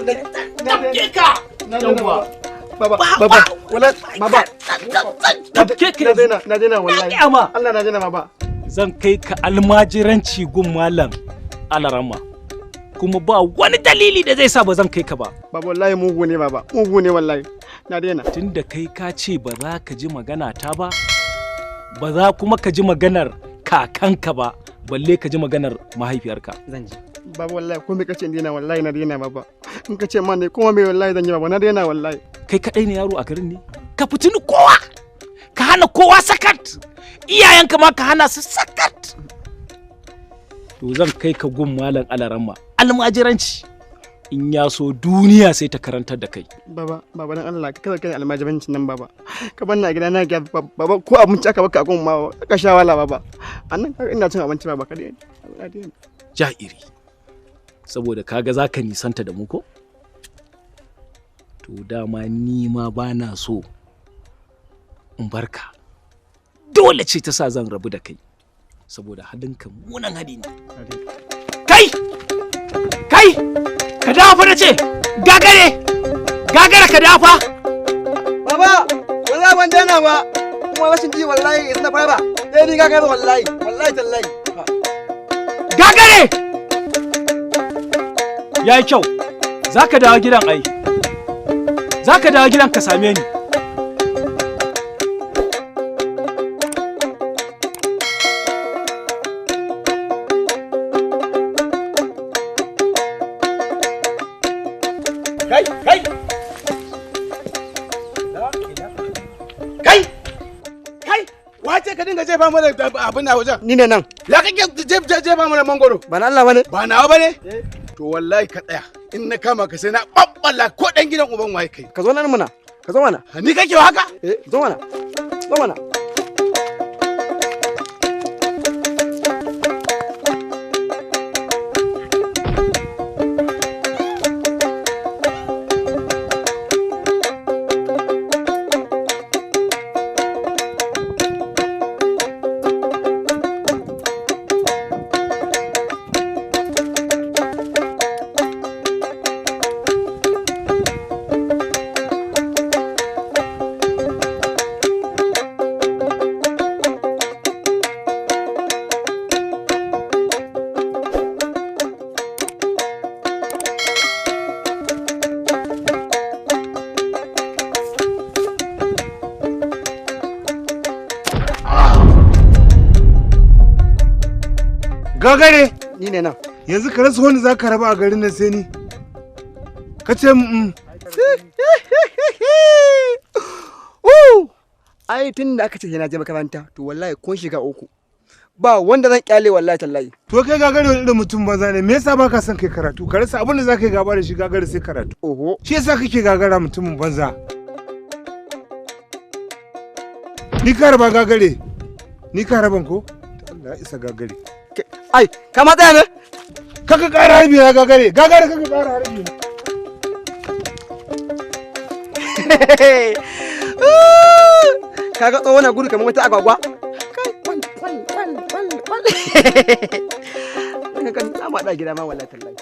Tabke ka. Yawwa. Baba, wala, baba. Tabke ka. Na daina wallahi. Allah na daina baba. Zan kai ka almajiranci gun malam Alarama. Kuma ba wani dalili da zai sa ba zan kai ka ba. Baba wallahi mugu ne baba. Mugu ne wallahi. Na daina. Tunda kai ka ce ba za ka ji magana ta ba. Ba za kuma ka ji maganar kakanka ba. Balle ka ji maganar mahaifiyarka. Zan ji. Baba wallahi ko me kace in daina wallahi na daina baba. In ka ce ma ne kuma me wallahi zan yi baba na daina wallahi. Kai kadai ne yaro a garin ne? Ka fitini kowa. Ka hana kowa sakat. Iyayenka ma ka hana su sakat. To zan kai ka gun malam Alarama. Almajiranci. In ya so duniya sai ta karantar da kai. Baba dan Allah ka kada kai almajirancin nan baba. Ka bar na gida na ga baba ko abinci aka baka gun ma ka sha wala baba. Annan ina cin abinci baba kadai. Ja'iri. Saboda kaga zaka nisanta da mu ko? To dama ni ma bana so in barka. Dole ce ta sa zan rabu da kai. Saboda halinka munan hali ne. Kai! Kai! Ka dafa na ce! Gagare! Gagara ka dafa! Baba! Wallahi ban dana ba! Kuma rashin ji wallahi in na fara. Sai ni gagara wallahi. Wallahi tallahi. Gagare! Yayi kyau. Zaka dawo gidan ai. Zaka dawo gidan ka same ni. Jefa mana abin na wajen. Ni ne nan. Ya kake jefa mana mangoro? Ba na Allah bane. Ba nawa bane? To wallahi ka tsaya. In na kama ka sai na babbala ko dan gidan uban waye kai. Ka zo nan muna. Ka zo mana. Ni kake wa haka? Zo mana. Zo mana. Gagare! Ni ne nan. Yanzu ka rasa wani za ka raba a garin nan sai ni. Ka ce Ai tun da aka ce na je makaranta to wallahi kun shiga uku. Ba wanda zan kyale wallahi tallahi. To kai gagare wani irin mutum banza ne. Me yasa baka son kai karatu? Ka rasa abin da za ka yi gaba da shi gagare sai karatu. Oho. Shi yasa kake gagara mutumin banza. Ni ka raba gagare. Ni ka raban ko? Allah ya isa gagare. Ai, ka matsaya ne? Kaka ƙara harbi na gagare, gagare kaka ƙara harbi na. Kaga tsohon na gudu kamar wata agwagwa? Kai, kwal. Kan na maɗa gida ma wallahi tallahi.